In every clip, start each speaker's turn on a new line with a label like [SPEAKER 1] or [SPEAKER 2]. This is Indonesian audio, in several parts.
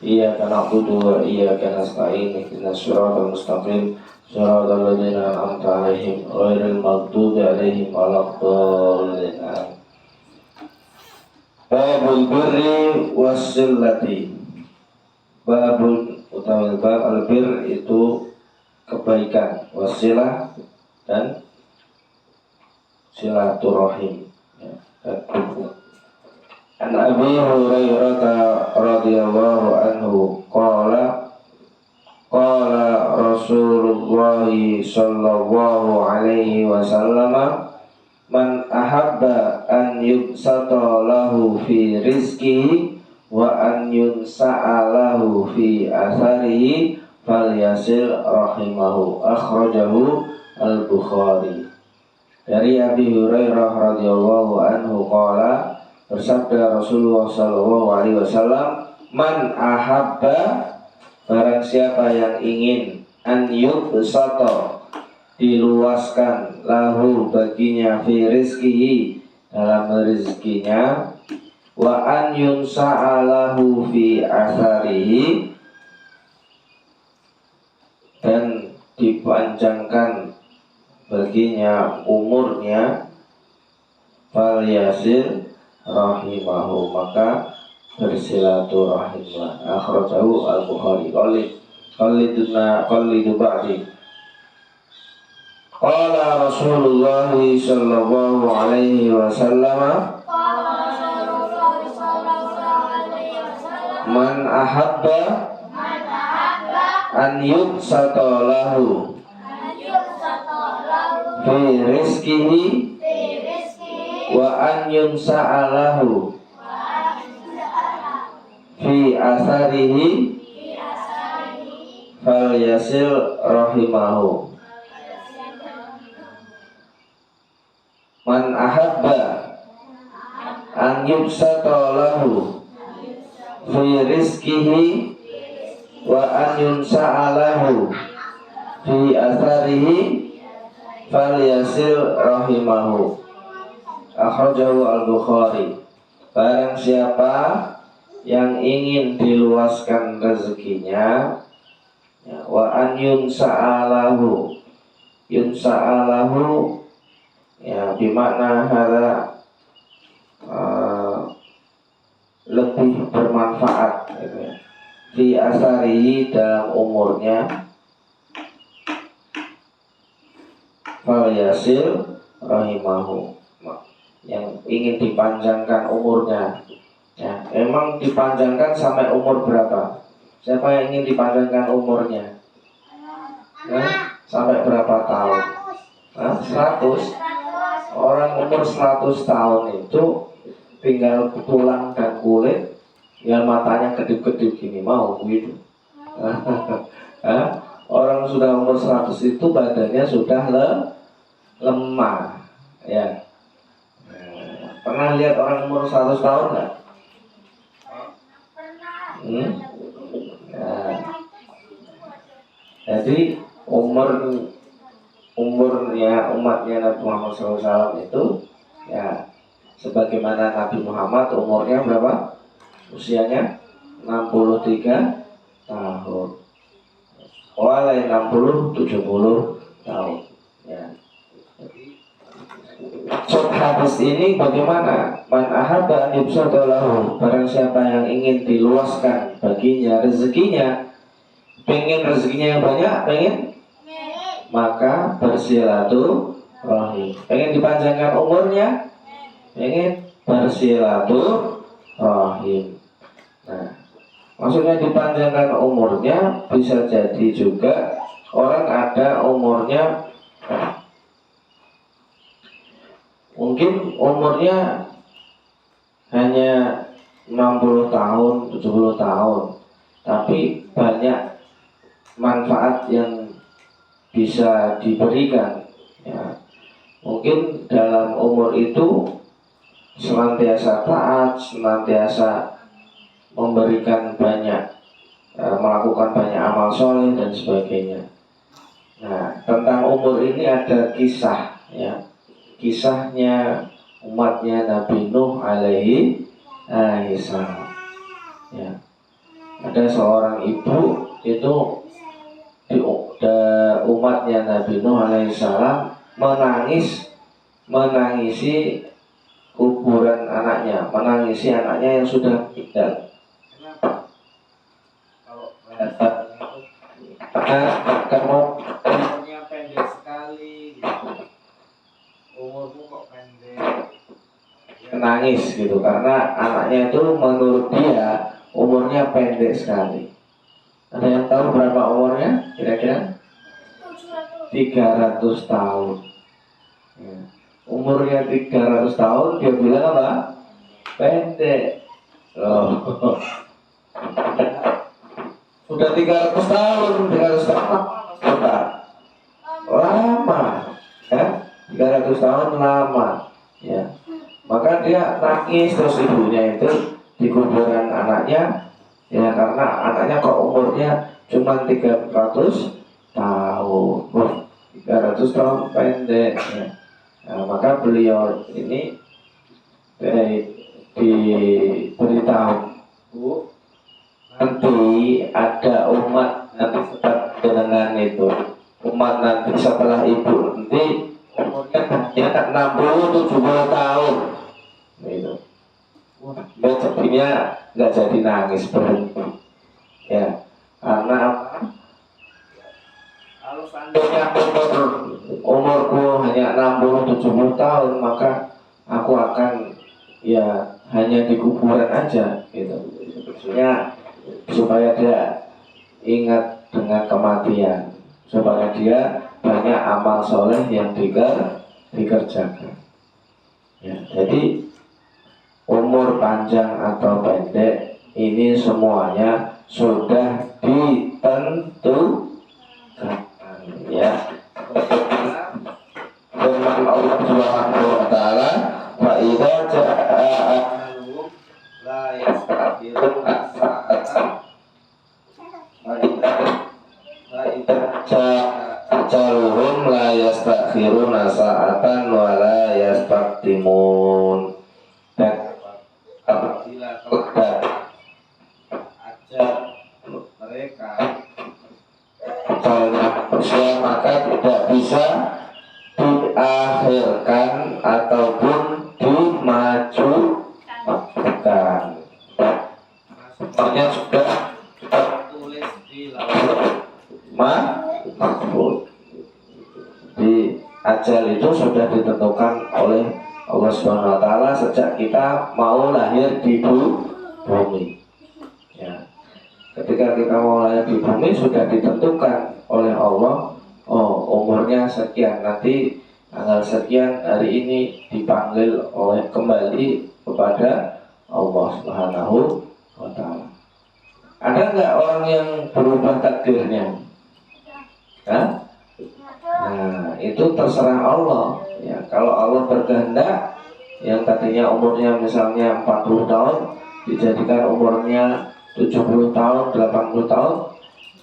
[SPEAKER 1] iyyaka na'budu wa iyyaka nasta'in ihdinas siratal mustaqim siratal ladzina an'amta 'alaihim ghairil maghdubi 'alaihim waladdallin. Babul birri wassilati. Babul utawi bab albir itu kebaikan, wasilah dan silaturahim, dan hubungan. An Abi Hurairah radhiyallahu anhu qala Rasulullah sallallahu alaihi wasallam man ahabba an yubsata lahu fi rizqihi wa an yunsa'a lahu fi atharihi falyasil rahimahu. Akhrajahu al-Bukhari. Dari Abi Hurairah radhiyallahu anhu qala, bersabda Rasulullah sallallahu alaihi wasallam, man ahabba, barang siapa yang ingin, an yubsata, diluaskan, lahu, baginya, fi rizkihi, dalam rezekinya, wa an yunsa'a lahu fi atharihi, dan dipanjangkan baginya umurnya, fal yasil rahimahu, maka bersilaturahimlah. Akhrajahu al-Bukhari. Qallidu ba'di. Qala Rasulullah sallallahu alaihi wasallam, man ahabba an yubsata lahu fi rizqihi wa an yunsa'a lahu fi asarihi fal yasil rahimahu. Man ahabba an yubsata lahu fi rizqihi wa an yunsa'a lahu fi asarihi fal yasil rahimahu. Akhrajahu al-Bukhari. Barang siapa yang ingin diluaskan rezekinya, wa an yunsa'alahu, yunsa'alahu, ya bimakna hada lebih bermanfaat, gitu ya. Fi asarihi, dalam umurnya, fal yasil rahimahu, yang ingin dipanjangkan umurnya. Ya, emang dipanjangkan sampai umur berapa? Siapa yang ingin dipanjangkan umurnya? Sampai berapa tahun? 100. Orang umur 100 tahun itu tinggal tulang dan kulit, ya matanya kedip-kedip gini, mau gitu. Orang sudah umur 100 itu badannya sudah lemah, ya. Pernah lihat orang umur 100 tahun nggak? Ya. Jadi umurnya umatnya Nabi Muhammad SAW itu, ya sebagaimana Nabi Muhammad umurnya berapa? Usianya 63 tahun. Walai 60, 70 tahun. Ya. Hadis ini bagaimana? Man ahabba an yubsata lahu, barang siapa yang ingin diluaskan baginya rezekinya, pengen rezekinya yang banyak, pengen, maka bersilaturahim. Pengen dipanjangkan umurnya, pengen bersilaturahim. Nah, maksudnya dipanjangkan umurnya, bisa jadi juga orang ada umurnya, mungkin umurnya hanya 60 tahun, 70 tahun, tapi banyak manfaat yang bisa diberikan, ya. Mungkin dalam umur itu senantiasa taat, senantiasa memberikan banyak, melakukan banyak amal soleh dan sebagainya. Nah, tentang umur ini ada kisah, ya. Kisahnya umatnya Nabi Nuh alaihi salam, ya. ada seorang ibu itu di umatnya Nabi Nuh alaihissalam menangisi kuburan anaknya, menangisi anaknya yang sudah meninggal. Kenapa? Kalau karena umurnya pendek sekali, gitu. Umurmu kok pendek? Dia nangis gitu karena anaknya itu menurut dia umurnya pendek sekali. Ada yang tahu berapa umurnya? Kira-kira 300 tahun. Ya. Umurnya 300 tahun, dia bilang apa? Pendek. Oh. Sudah 300 tahun, 300 tahun sudah lama, ya. 300 tahun lama, ya. Maka dia nangis terus ibunya itu di kuburan anaknya, ya karena anaknya kok umurnya cuma 300 tahun, 300 tahun pendek, ya. Nah, maka beliau ini diberitahu, Bu, nanti ada umat nanti setelah dengan itu, umat nanti setelah ibu nanti umurnya hanya 60-70 tahun, gitu. Dia jadinya nggak jadi nangis, berhenti, ya, karena apa? Kalau seandainya umurku hanya 60-70 tahun, maka aku akan ya hanya di kuburan aja, gitu. Maksudnya supaya dia ingat dengan kematian, supaya dia banyak amal soleh yang dikerjakan. Ya, jadi umur panjang atau pendek ini semuanya sudah ditentukan, ya. Firman Allah Subhanahu wa taala, "Fa idza jaa ajaluhum la yastakhiruna sa'atan wa idza jaa ajaluhum la yastakhiruna sa'atan wa la yastaqdimun." Dan apabila telah ajal mereka maka tidak bisa diakhirkan ataupun dimajukan. Semuanya sudah tertulis di lauh mahfuz. Di ajal itu sudah ditentukan oleh Allah Subhanahu wa taala sejak kita mau lahir di bumi. Ya. Ketika kita mau lahir di bumi sudah ditentukan oleh Allah, oh umurnya sekian, nanti tanggal sekian hari ini dipanggil oleh kembali kepada Allah Subhanahu wa taala. Ada nggak orang yang berubah takdirnya? Hah? Nah, itu terserah Allah. Ya, kalau Allah berkehendak, yang tadinya umurnya misalnya 40 tahun dijadikan umurnya 70 tahun, 80 tahun,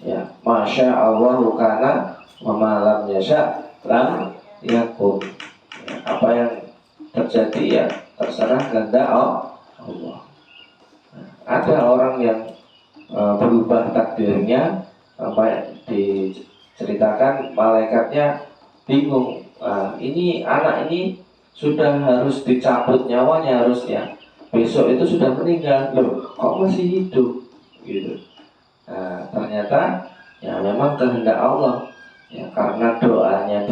[SPEAKER 1] ya, masya Allah kana wa ma lam yasha lam yakun. Ya, apa yang terjadi ya terserah kehendak Allah. Nah, ada orang yang berubah takdirnya sampai diceritakan malaikatnya bingung. Ini anak ini sudah harus dicabut nyawanya harusnya, besok itu sudah meninggal, loh kok masih hidup, gitu. Nah, ternyata ya memang kehendak Allah, ya karena doanya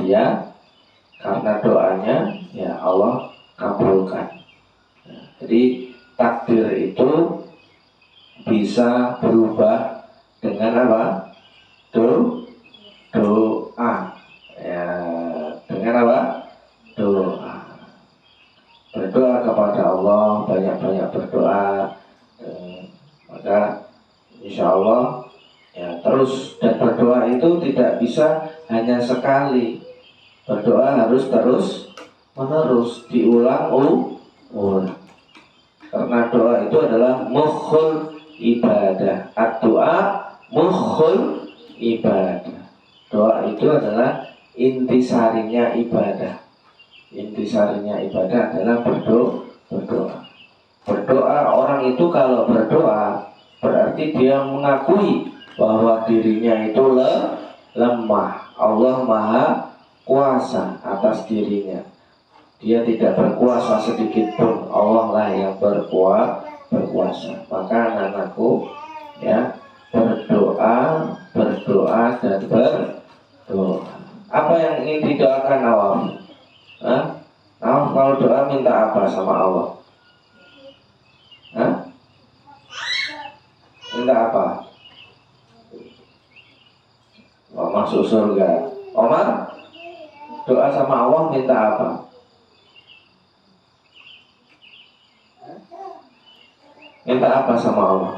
[SPEAKER 1] ya Allah kabulkan. Nah, jadi takdir itu bisa berubah dengan apa? Doa, ya, dengan apa? Doa. Berdoa kepada Allah, banyak-banyak berdoa, maka insya Allah ya terus. Dan berdoa itu tidak bisa hanya sekali, berdoa harus terus menerus, diulang-ulang, karena doa itu adalah mukhul ibadah. Doa mukhul ibadah. Doa itu adalah intisarinya ibadah. Intisarinya ibadah adalah berdoa. Berdoa orang itu kalau berdoa berarti dia mengakui bahwa dirinya itu lemah. Allah Maha Kuasa atas dirinya. Dia tidak berkuasa sedikit pun. Allah lah yang berkuasa. Maka anak-anakku, ya, berdoa dan berdoa. Apa yang ingin didoakan Nawaf? Nawaf kalau doa minta apa sama Allah? Minta apa? Oh, masuk surga. Omar, doa sama Allah minta apa? Minta apa sama Allah?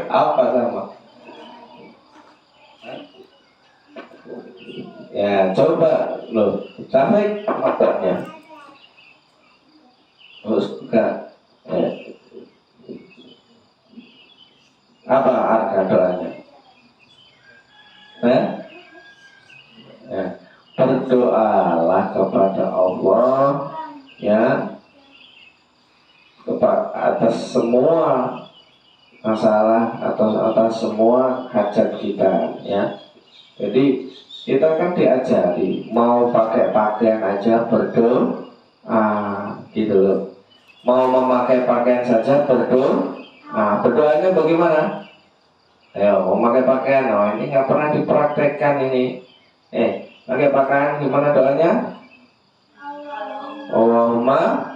[SPEAKER 1] Apa sama? Ya, coba loh, sampai matanya. Terus enggak. Apa arti doanya? Ya, berdoalah kepada Allah, ya, atas semua masalah atau atas semua hajat kita, ya. Jadi kita kan diajari mau pakai pakaian aja berdoa, gitu loh. Mau memakai pakaian saja berdoa. Berdoanya bagaimana? Ayo, mau pakai pakaian, ini nggak pernah dipraktekkan ini. Pakai pakaian gimana doanya? Allahumma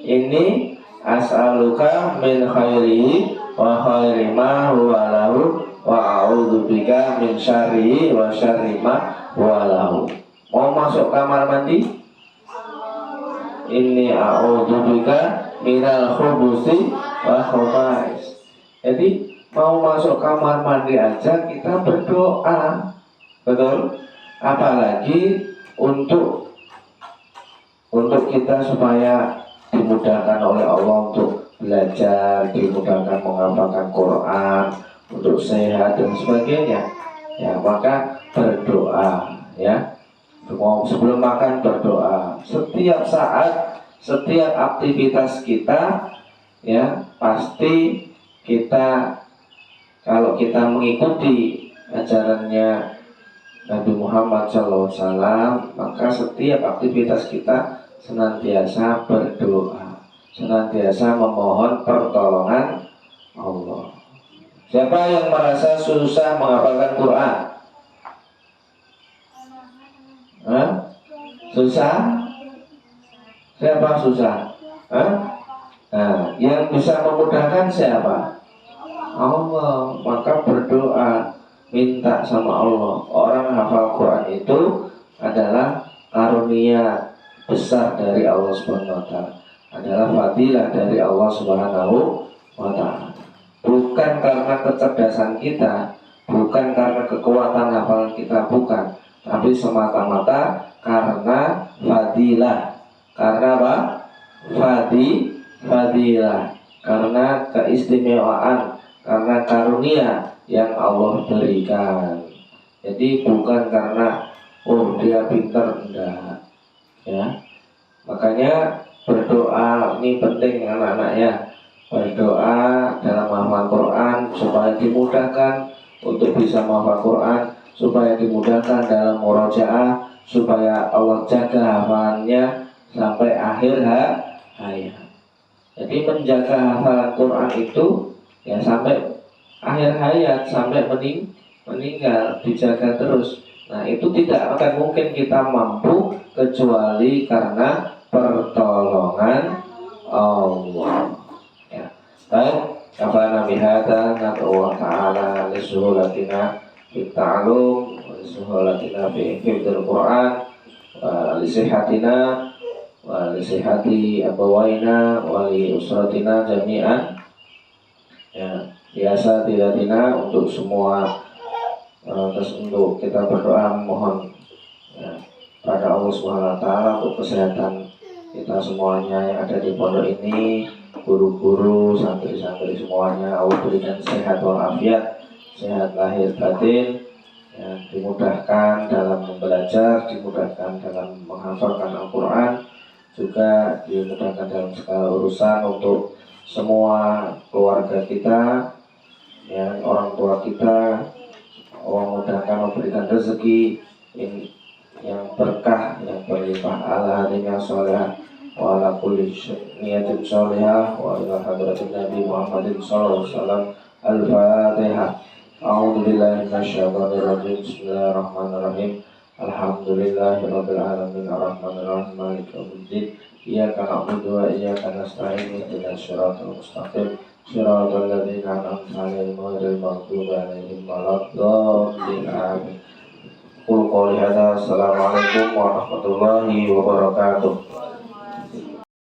[SPEAKER 1] ini as'aluka min khairi wa khairi ma huwa lahu wa a'udzubika min syarri wa syarri ma huwa lahu. Mau masuk kamar mandi? Inni a'udzubika minal khubusi wa khaba'is. Jadi mau masuk kamar mandi aja kita berdoa, betul? Apalagi untuk kita supaya dimudahkan oleh Allah untuk belajar, dimudahkan menghafalkan Quran, untuk sehat dan sebagainya. Ya, maka berdoa, ya. Sebelum makan berdoa. Setiap saat, setiap aktivitas kita, ya, pasti kita, kalau kita mengikuti ajarannya Nabi Muhammad SAW, maka setiap aktivitas kita senantiasa berdoa, senantiasa memohon pertolongan Allah. Siapa yang merasa susah menghafalkan Quran? Susah? Siapa susah? Yang bisa memudahkan siapa? Allah. Maka berdoa, minta sama Allah. Orang hafal Quran itu adalah karunia besar dari Allah Subhanahu wa taala, adalah fadilah dari Allah Subhanahu wa taala. Bukan karena kecerdasan kita, bukan karena kekuatan hafalan kita, bukan, tapi semata-mata karena fadilah. Karena apa? Fadilah. Karena keistimewaan, karena karunia yang Allah berikan. Jadi bukan karena dia pintar, enggak, ya. Makanya berdoa ini penting anak-anak, ya. Berdoa dalam menghafal Quran supaya dimudahkan untuk bisa menghafal Quran, supaya dimudahkan dalam murojaah, supaya Allah jaga hafalannya sampai akhir hayat. Jadi menjaga hafalan Quran itu, ya, sampai akhir hayat, sampai meninggal, dijaga terus. Nah, itu tidak akan mungkin kita mampu kecuali karena pertolongan Allah. Ya. Baik, kafana bihadza, nad'u ta'ala li suhulatina fit ta'allum wa li suhulatina fi hifdzil Qur'an wa li sihatina wa li sihati abawaina wa li usratina jami'an. Ya, biasa tidatina untuk semua, terus untuk kita berdoa mohon, ya, pada Allah Subhanahu wa taala untuk kesehatan kita semuanya yang ada di pondok ini, guru-guru, santri-santri semuanya, Allah berikan sehat walafiat, sehat lahir batin, ya, dimudahkan dalam belajar, dimudahkan dalam menghafalkan Al-Quran, juga dimudahkan dalam segala urusan untuk semua keluarga kita, ya, orang tua kita. Allah mudahkan, memberikan rezeki yang berkah, yang berlimpah, ala hadina sholihah wa ala kulli niyatin sholihah wa ila hadratin Nabi Muhammadin sallallahu alaihi wasallam. Al-Fatihah. A'udzu billahi minasyaitonir rajim. Bismillahirrahmanirrahim. Alhamdulillahirabbil alamin arrahmanir rahim maliki yaumiddin. Iyyaka na'budu wa iyyaka nasta'in ihdinas siratal mustaqim siratal ladzina an'amta 'alaihim ghairil maghdubi 'alaihim waladdallin. Amin. Qul qouli hadza. Assalamualaikum warahmatullahi wabarakatuh.